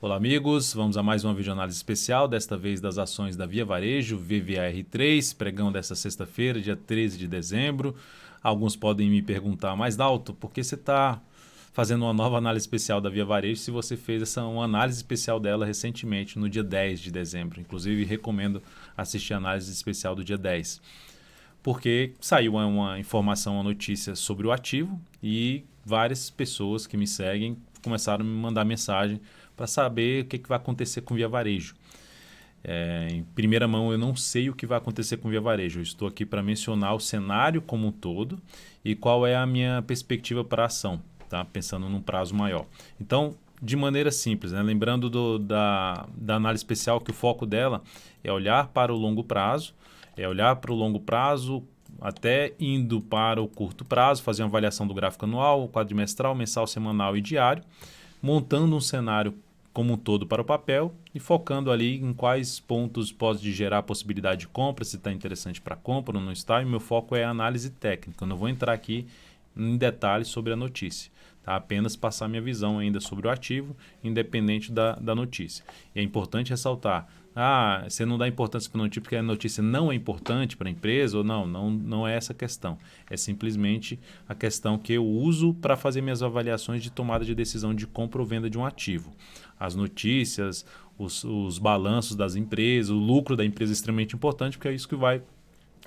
Olá amigos, vamos a mais uma videoanálise especial, desta vez das ações da Via Varejo, VVAR3, pregão desta sexta-feira, dia 13 de dezembro. Alguns podem me perguntar, mas Dalton, por que você está fazendo uma nova análise especial da Via Varejo se você fez uma análise especial dela recentemente, no dia 10 de dezembro? Inclusive recomendo assistir a análise especial do dia 10. Porque saiu uma informação, uma notícia sobre o ativo e várias pessoas que me seguem começaram a me mandar mensagem para saber o que vai acontecer com Via Varejo. Em primeira mão, eu não sei o que vai acontecer com Via Varejo. Eu estou aqui para mencionar o cenário como um todo e qual é a minha perspectiva para a ação, tá? Pensando num prazo maior. Então, de maneira simples, né? Lembrando da análise especial, que o foco dela é olhar para o longo prazo, até indo para o curto prazo, fazer uma avaliação do gráfico anual, quadrimestral, mensal, semanal e diário, montando um cenário como um todo para o papel e focando ali em quais pontos pode gerar a possibilidade de compra, se está interessante para compra ou não está. E meu foco é a análise técnica. Eu não vou entrar aqui em detalhes sobre a notícia, tá? Apenas passar minha visão ainda sobre o ativo, independente da notícia. E é importante ressaltar, você não dá importância para a notícia porque a notícia não é importante para a empresa, ou não é essa a questão. É simplesmente a questão que eu uso para fazer minhas avaliações de tomada de decisão de compra ou venda de um ativo. As notícias, os balanços das empresas, o lucro da empresa é extremamente importante, porque é isso que vai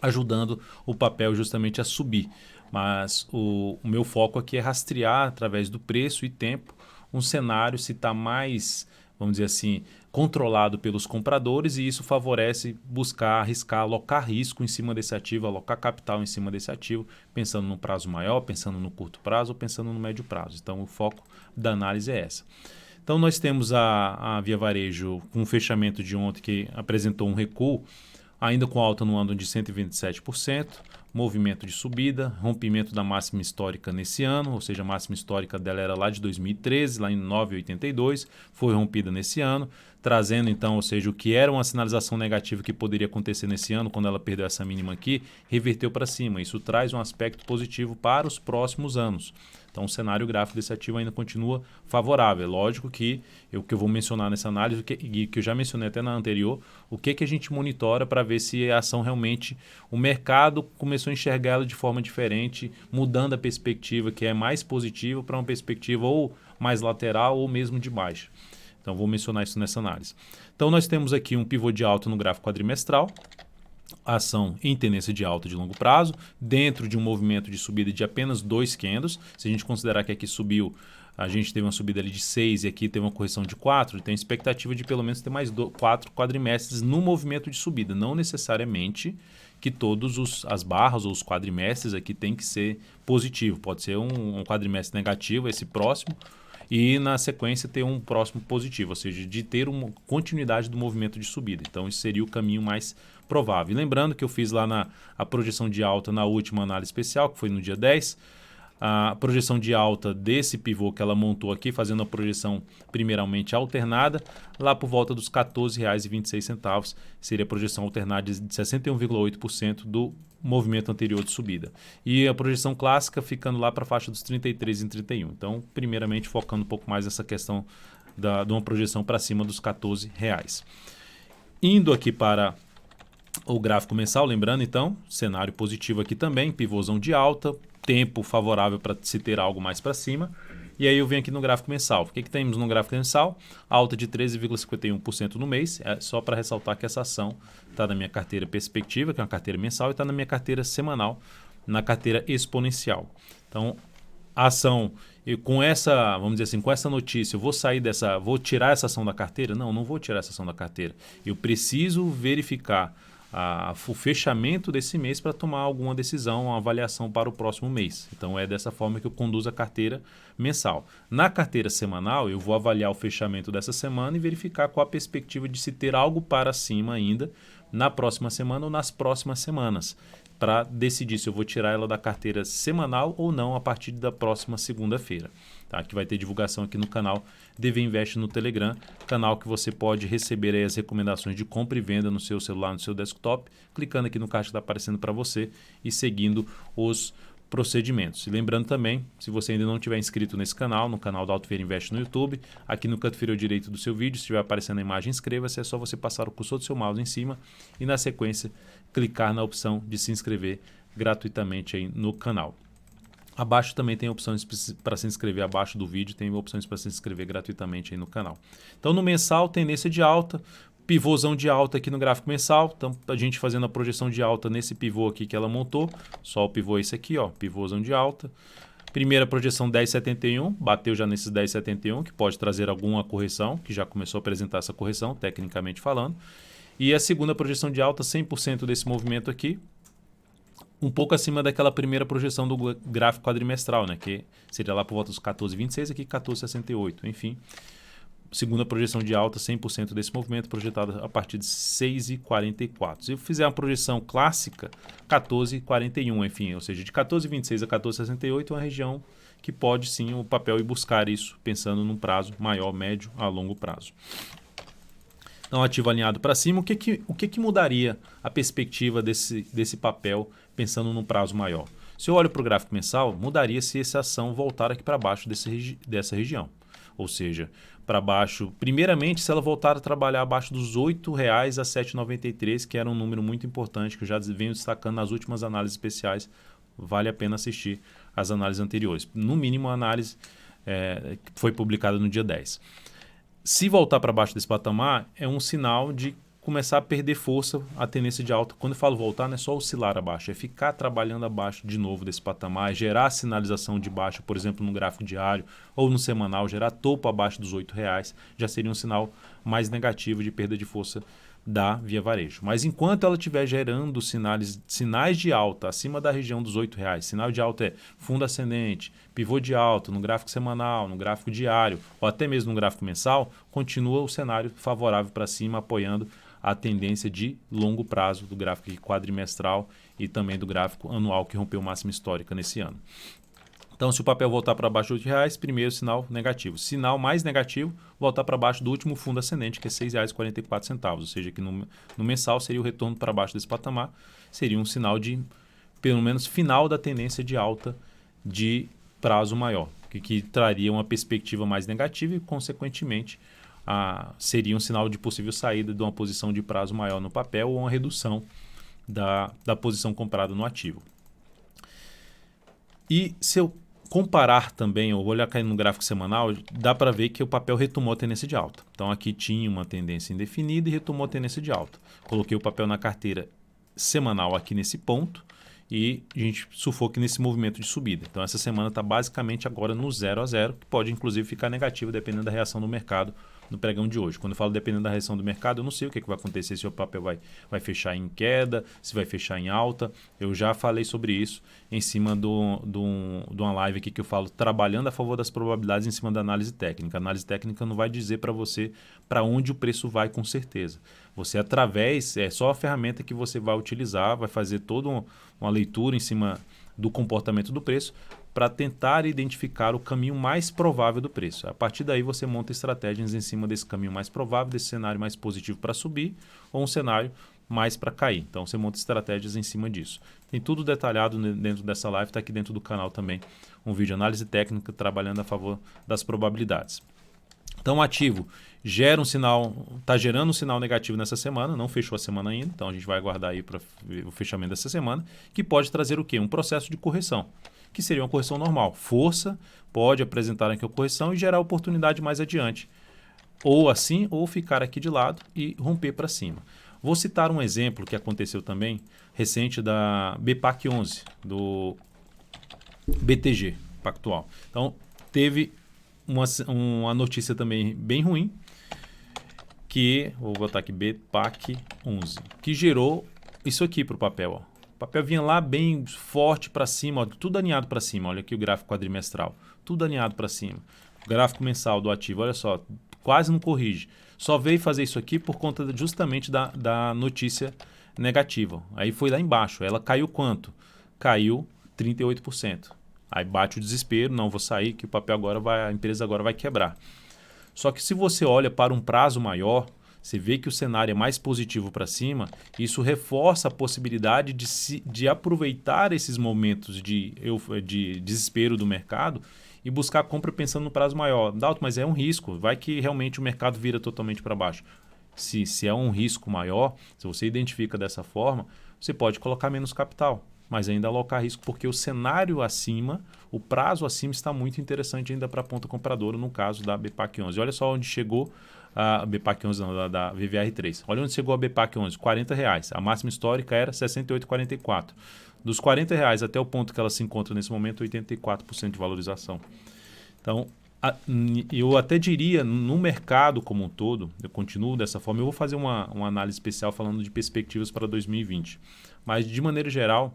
ajudando o papel justamente a subir. Mas o meu foco aqui é rastrear através do preço e tempo um cenário, se está mais, vamos dizer assim, controlado pelos compradores, e isso favorece buscar, arriscar, alocar risco em cima desse ativo, alocar capital em cima desse ativo, pensando no prazo maior, pensando no curto prazo ou pensando no médio prazo. Então o foco da análise é essa. Então nós temos a Via Varejo com um fechamento de ontem que apresentou um recuo, ainda com alta no ano de 127%, movimento de subida, rompimento da máxima histórica nesse ano, ou seja, a máxima histórica dela era lá de 2013, lá em 9,82, foi rompida nesse ano, trazendo então, ou seja, o que era uma sinalização negativa que poderia acontecer nesse ano, quando ela perdeu essa mínima aqui, reverteu para cima. Isso traz um aspecto positivo para os próximos anos. Então o cenário gráfico desse ativo ainda continua favorável. É lógico que o que eu vou mencionar nessa análise, que eu já mencionei até na anterior, o que a gente monitora para ver se a ação realmente, o mercado começou a enxergar ela de forma diferente, mudando a perspectiva que é mais positiva para uma perspectiva ou mais lateral ou mesmo de baixa. Então vou mencionar isso nessa análise. Então nós temos aqui um pivô de alta no gráfico quadrimestral, a ação em tendência de alta de longo prazo, dentro de um movimento de subida de apenas 2 candles. Se a gente considerar que aqui subiu, a gente teve uma subida ali de 6 e aqui teve uma correção de 4, tem expectativa de pelo menos ter mais 4 quadrimestres no movimento de subida. Não necessariamente que todos as barras ou os quadrimestres aqui tem que ser positivo. Pode ser um quadrimestre negativo, esse próximo, e na sequência ter um próximo positivo, ou seja, de ter uma continuidade do movimento de subida. Então isso seria o caminho mais provável. E lembrando que eu fiz lá a projeção de alta na última análise especial, que foi no dia 10, a projeção de alta desse pivô que ela montou aqui, fazendo a projeção primeiramente alternada, lá por volta dos R$ 14,26, seria a projeção alternada de 61,8% do movimento anterior de subida. E a projeção clássica ficando lá para a faixa dos 33,31. Então, primeiramente focando um pouco mais nessa questão de uma projeção para cima dos R$ 14. Indo aqui para o gráfico mensal, lembrando então, cenário positivo aqui também, pivôzão de alta, tempo favorável para se ter algo mais para cima. E aí eu venho aqui no gráfico mensal. O que temos no gráfico mensal? Alta de 13,51% no mês. É só para ressaltar que essa ação está na minha carteira perspectiva, que é uma carteira mensal, e está na minha carteira semanal, na carteira exponencial. Então, a ação, com essa, vamos dizer assim, com essa notícia, eu vou tirar essa ação da carteira? Não vou tirar essa ação da carteira. Eu preciso verificar o fechamento desse mês para tomar alguma decisão, uma avaliação para o próximo mês. Então é dessa forma que eu conduzo a carteira mensal. Na carteira semanal, eu vou avaliar o fechamento dessa semana e verificar qual a perspectiva de se ter algo para cima ainda na próxima semana ou nas próximas semanas, para decidir se eu vou tirar ela da carteira semanal ou não a partir da próxima segunda-feira. Tá? Que vai ter divulgação aqui no canal DV Invest no Telegram, canal que você pode receber aí as recomendações de compra e venda no seu celular, no seu desktop, clicando aqui no caixa que está aparecendo para você e seguindo os procedimentos. E lembrando também, se você ainda não tiver inscrito nesse canal, no canal da Auto Feira Invest no YouTube, aqui no canto inferior direito do seu vídeo, se estiver aparecendo a imagem, inscreva-se, é só você passar o cursor do seu mouse em cima e na sequência clicar na opção de se inscrever gratuitamente aí no canal. Abaixo também tem opções para se inscrever, abaixo do vídeo tem opções para se inscrever gratuitamente aí no canal. Então no mensal, tendência de alta, pivôzão de alta aqui no gráfico mensal, então a gente fazendo a projeção de alta nesse pivô aqui que ela montou, só o pivô é esse aqui, ó, pivôzão de alta. Primeira projeção 10,71, bateu já nesses 10,71, que pode trazer alguma correção, que já começou a apresentar essa correção, tecnicamente falando. E a segunda projeção de alta, 100% desse movimento aqui, um pouco acima daquela primeira projeção do gráfico quadrimestral, né, que seria lá por volta dos 14,26, aqui 14,68, enfim. Segunda projeção de alta, 100% desse movimento, projetado a partir de 6,44. Se eu fizer uma projeção clássica, 14,41, enfim, ou seja, de 14,26 a 14,68 é uma região que pode sim o papel ir buscar isso, pensando num prazo maior, médio a longo prazo. Então, ativo alinhado para cima, o que mudaria a perspectiva desse papel pensando num prazo maior? Se eu olho para o gráfico mensal, mudaria se essa ação voltar aqui para baixo dessa região. Ou seja, para baixo, primeiramente, se ela voltar a trabalhar abaixo dos R$ 8,00 a 7,93, que era um número muito importante, que eu já venho destacando nas últimas análises especiais, vale a pena assistir as análises anteriores. No mínimo, a análise que foi publicada no dia 10. Se voltar para baixo desse patamar, é um sinal de começar a perder força a tendência de alta. Quando eu falo voltar, não é só oscilar abaixo, é ficar trabalhando abaixo de novo desse patamar, gerar sinalização de baixa, por exemplo, no gráfico diário ou no semanal, gerar topo abaixo dos R$ 8,00, já seria um sinal mais negativo de perda de força da Via Varejo. Mas enquanto ela estiver gerando sinais de alta acima da região dos R$ 8,00, sinal de alta é fundo ascendente, pivô de alta no gráfico semanal, no gráfico diário ou até mesmo no gráfico mensal, continua o cenário favorável para cima, apoiando a tendência de longo prazo do gráfico quadrimestral e também do gráfico anual que rompeu máxima histórica nesse ano. Então, se o papel voltar para baixo de R$ 8,00, primeiro sinal negativo. Sinal mais negativo, voltar para baixo do último fundo ascendente, que é R$ 6,44, ou seja, que no mensal seria o retorno para baixo desse patamar, seria um sinal de, pelo menos, final da tendência de alta de prazo maior, que traria uma perspectiva mais negativa e, consequentemente, seria um sinal de possível saída de uma posição de prazo maior no papel ou uma redução da posição comprada no ativo. E se eu comparar também, eu vou olhar aqui no gráfico semanal, dá para ver que o papel retomou a tendência de alta. Então aqui tinha uma tendência indefinida e retomou a tendência de alta. Coloquei o papel na carteira semanal aqui nesse ponto e a gente sufoca nesse movimento de subida. Então essa semana está basicamente agora no 0 a 0, que pode inclusive ficar negativo dependendo da reação do mercado no pregão de hoje. Quando eu falo dependendo da reação do mercado, eu não sei o que vai acontecer, se o papel vai fechar em queda, se vai fechar em alta. Eu já falei sobre isso em cima de uma live aqui que eu falo trabalhando a favor das probabilidades em cima da análise técnica. A análise técnica não vai dizer para você para onde o preço vai com certeza. Você é só a ferramenta que você vai utilizar, vai fazer toda uma leitura em cima do comportamento do preço para tentar identificar o caminho mais provável do preço. A partir daí você monta estratégias em cima desse caminho mais provável, desse cenário mais positivo para subir ou um cenário mais para cair. Então você monta estratégias em cima disso. Tem tudo detalhado dentro dessa live, está aqui dentro do canal também um vídeo de análise técnica trabalhando a favor das probabilidades. Então o ativo gera um sinal, está gerando um sinal negativo nessa semana, não fechou a semana ainda, então a gente vai aguardar aí para o fechamento dessa semana, que pode trazer o quê? Um processo de correção, que seria uma correção normal. Força pode apresentar aqui a correção e gerar oportunidade mais adiante. Ou assim, ou ficar aqui de lado e romper para cima. Vou citar um exemplo que aconteceu também, recente da BPAC 11, do BTG Pactual. Então, teve uma notícia também bem ruim, que, vou botar aqui, BPAC 11, que gerou isso aqui para o papel, ó. O papel vinha lá bem forte para cima, ó, tudo alinhado para cima. Olha aqui o gráfico quadrimestral, tudo alinhado para cima. O gráfico mensal do ativo, olha só, quase não corrige. Só veio fazer isso aqui por conta justamente da notícia negativa. Aí foi lá embaixo, ela caiu quanto? Caiu 38%. Aí bate o desespero, não vou sair, que o papel a empresa agora vai quebrar. Só que se você olha para um prazo maior, você vê que o cenário é mais positivo para cima, isso reforça a possibilidade de aproveitar esses momentos de desespero do mercado e buscar compra pensando no prazo maior. Dalton, mas é um risco, vai que realmente o mercado vira totalmente para baixo. Se é um risco maior, se você identifica dessa forma, você pode colocar menos capital, mas ainda alocar risco, porque o cenário acima, o prazo acima está muito interessante ainda para a ponta compradora, no caso da BPAC 11. Olha só onde chegou a BPAC 11, não, da VVR3. Olha onde chegou a BPAC 11, R$40. A máxima histórica era R$ 68,44. Dos R$40 até o ponto que ela se encontra nesse momento, 84% de valorização. Então, eu até diria, no mercado como um todo, eu continuo dessa forma, eu vou fazer uma análise especial falando de perspectivas para 2020. Mas, de maneira geral,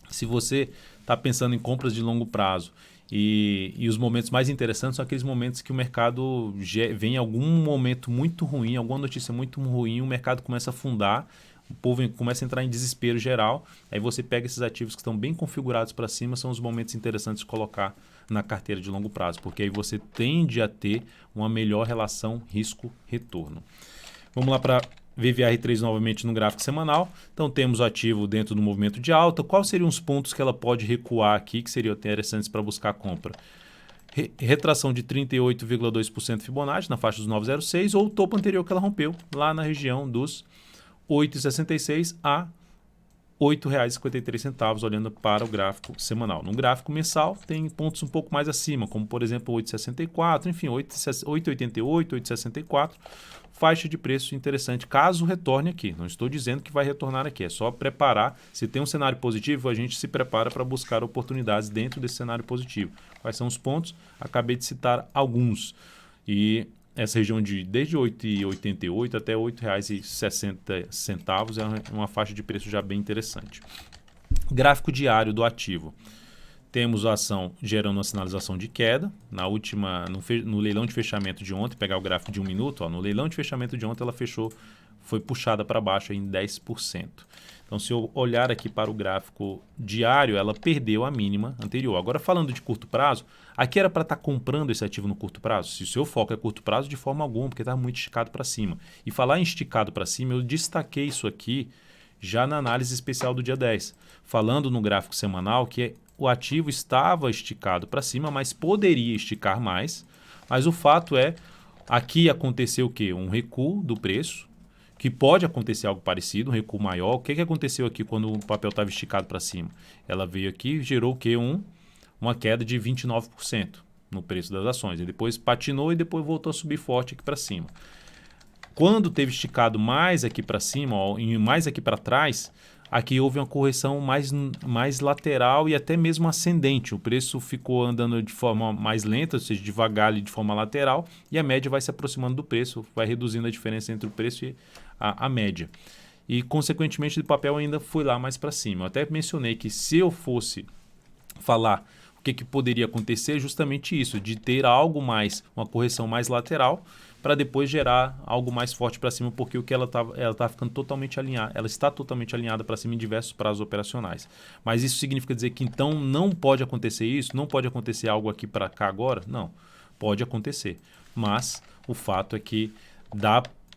se você está pensando em compras de longo prazo e os momentos mais interessantes são aqueles momentos que o mercado vem em algum momento muito ruim, alguma notícia muito ruim, o mercado começa a afundar, o povo começa a entrar em desespero geral, aí você pega esses ativos que estão bem configurados para cima, são os momentos interessantes de colocar na carteira de longo prazo, porque aí você tende a ter uma melhor relação risco-retorno. Vamos lá para VVR3 novamente no gráfico semanal. Então temos o ativo dentro do movimento de alta. Quais seriam os pontos que ela pode recuar aqui que seriam interessantes para buscar compra? Retração de 38,2% Fibonacci na faixa dos 9,06 ou o topo anterior que ela rompeu lá na região dos 8,66 a R$ 8,53, olhando para o gráfico semanal. No gráfico mensal, tem pontos um pouco mais acima, como por exemplo 8,64, enfim, 8,88, 8,64. Faixa de preço interessante, caso retorne aqui. Não estou dizendo que vai retornar aqui, é só preparar. Se tem um cenário positivo, a gente se prepara para buscar oportunidades dentro desse cenário positivo. Quais são os pontos? Acabei de citar alguns. E essa região desde R$ 8,88 até R$ 8,60 é uma faixa de preço já bem interessante. Gráfico diário do ativo. Temos a ação gerando uma sinalização de queda. No leilão de fechamento de ontem, pegar o gráfico de 1 minuto, no leilão de fechamento de ontem ela foi puxada para baixo em 10%. Então, se eu olhar aqui para o gráfico diário, ela perdeu a mínima anterior. Agora, falando de curto prazo, aqui era para estar comprando esse ativo no curto prazo? Se o seu foco é curto prazo, de forma alguma, porque está muito esticado para cima. E falar em esticado para cima, eu destaquei isso aqui já na análise especial do dia 10, falando no gráfico semanal que o ativo estava esticado para cima, mas poderia esticar mais. Mas o fato é, aqui aconteceu o quê? Um recuo do preço, que pode acontecer algo parecido, um recuo maior. O que aconteceu aqui quando o papel estava esticado para cima? Ela veio aqui e gerou o quê? Uma queda de 29% no preço das ações. E depois patinou e depois voltou a subir forte aqui para cima. Quando teve esticado mais aqui para cima, e mais aqui para trás, aqui houve uma correção mais lateral e até mesmo ascendente. O preço ficou andando de forma mais lenta, ou seja, devagar ali de forma lateral, e a média vai se aproximando do preço, vai reduzindo a diferença entre o preço e a média. E, consequentemente, o papel ainda foi lá mais para cima. Eu até mencionei que se eu fosse falar o que poderia acontecer, justamente isso, de ter algo mais, uma correção mais lateral, para depois gerar algo mais forte para cima, porque ela tá ficando totalmente alinhada, ela está totalmente alinhada para cima em diversos prazos operacionais. Mas isso significa dizer que então não pode acontecer isso, não pode acontecer algo aqui para cá agora? Não, pode acontecer. Mas o fato é que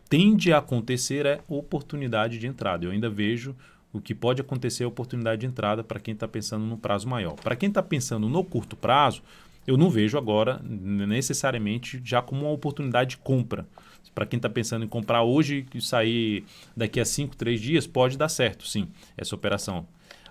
tende a acontecer oportunidade de entrada. Eu ainda vejo o que pode acontecer oportunidade de entrada para quem está pensando no prazo maior. Para quem está pensando no curto prazo, eu não vejo agora necessariamente já como uma oportunidade de compra. Para quem está pensando em comprar hoje e sair daqui a 5, 3 dias, pode dar certo, sim, essa operação.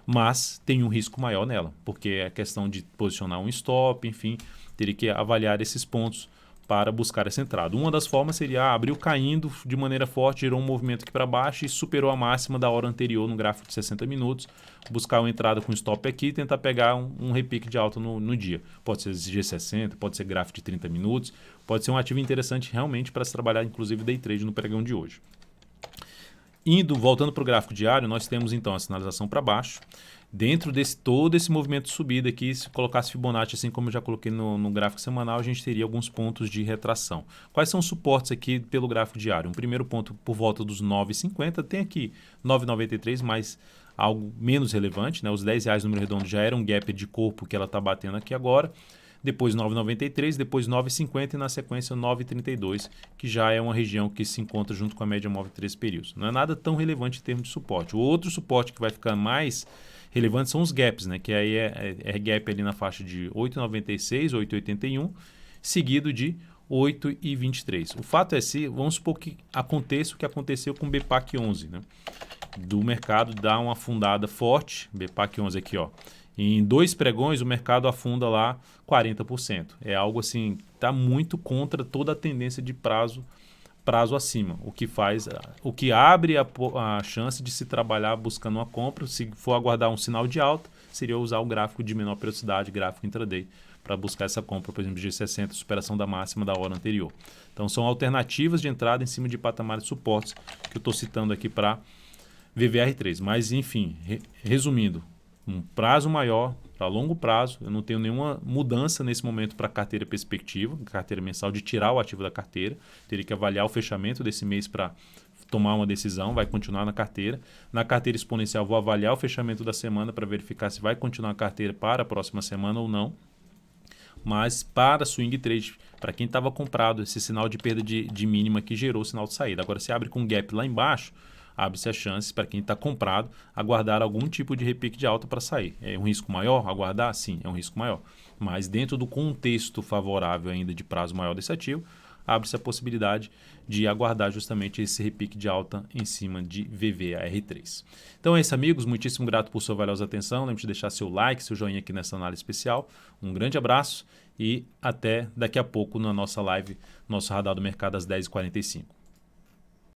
Mas tem um risco maior nela, porque é questão de posicionar um stop, enfim, teria que avaliar esses pontos para buscar essa entrada. Uma das formas seria abriu caindo de maneira forte, gerou um movimento aqui para baixo e superou a máxima da hora anterior no gráfico de 60 minutos, buscar uma entrada com stop aqui e tentar pegar um repique de alta no dia. Pode ser G60, pode ser gráfico de 30 minutos, pode ser um ativo interessante realmente para se trabalhar, inclusive day trade no pregão de hoje. Voltando para o gráfico diário, nós temos então a sinalização para baixo. Dentro desse todo esse movimento de subida aqui, se colocasse Fibonacci, assim como eu já coloquei no gráfico semanal, a gente teria alguns pontos de retração. Quais são os suportes aqui pelo gráfico diário? Um primeiro ponto por volta dos 9,50, tem aqui 9,93, mas algo menos relevante, né? Os R$10 número redondo já era um gap de corpo que ela está batendo aqui agora. depois 9,93, depois 9,50 e na sequência 9,32, que já é uma região que se encontra junto com a média móvel de 13 períodos. Não é nada tão relevante em termos de suporte. O outro suporte que vai ficar mais relevante são os gaps, né? Que aí é gap ali na faixa de 8,96, 8,81, seguido de 8,23. O fato é se, vamos supor que aconteça o que aconteceu com o BPAC 11, né? Do mercado dar uma afundada forte, BPAC 11 aqui, ó. Em 2 pregões o mercado afunda lá 40%. É algo assim, está muito contra toda a tendência de prazo acima, o que abre a chance de se trabalhar buscando uma compra. Se for aguardar um sinal de alta, seria usar o gráfico de menor periodicidade, gráfico intraday, para buscar essa compra, por exemplo, de G60, superação da máxima da hora anterior. Então são alternativas de entrada em cima de patamares de suportes que eu estou citando aqui para VVR3. Mas enfim, resumindo, um prazo maior, para longo prazo, eu não tenho nenhuma mudança nesse momento para carteira perspectiva, carteira mensal, de tirar o ativo da carteira. Teria que avaliar o fechamento desse mês para tomar uma decisão, vai continuar na carteira. Na carteira exponencial, vou avaliar o fechamento da semana para verificar se vai continuar a carteira para a próxima semana ou não. Mas para swing trade, para quem estava comprado, esse sinal de perda de mínima que gerou o sinal de saída. Agora, se abre com gap lá embaixo, abre-se a chance para quem está comprado aguardar algum tipo de repique de alta para sair. É um risco maior aguardar? Sim, é um risco maior. Mas dentro do contexto favorável ainda de prazo maior desse ativo, abre-se a possibilidade de aguardar justamente esse repique de alta em cima de VVAR3. Então é isso, amigos. Muitíssimo grato por sua valiosa atenção. Lembre de deixar seu like, seu joinha aqui nessa análise especial. Um grande abraço e até daqui a pouco na nossa live, nosso Radar do Mercado às 10h45.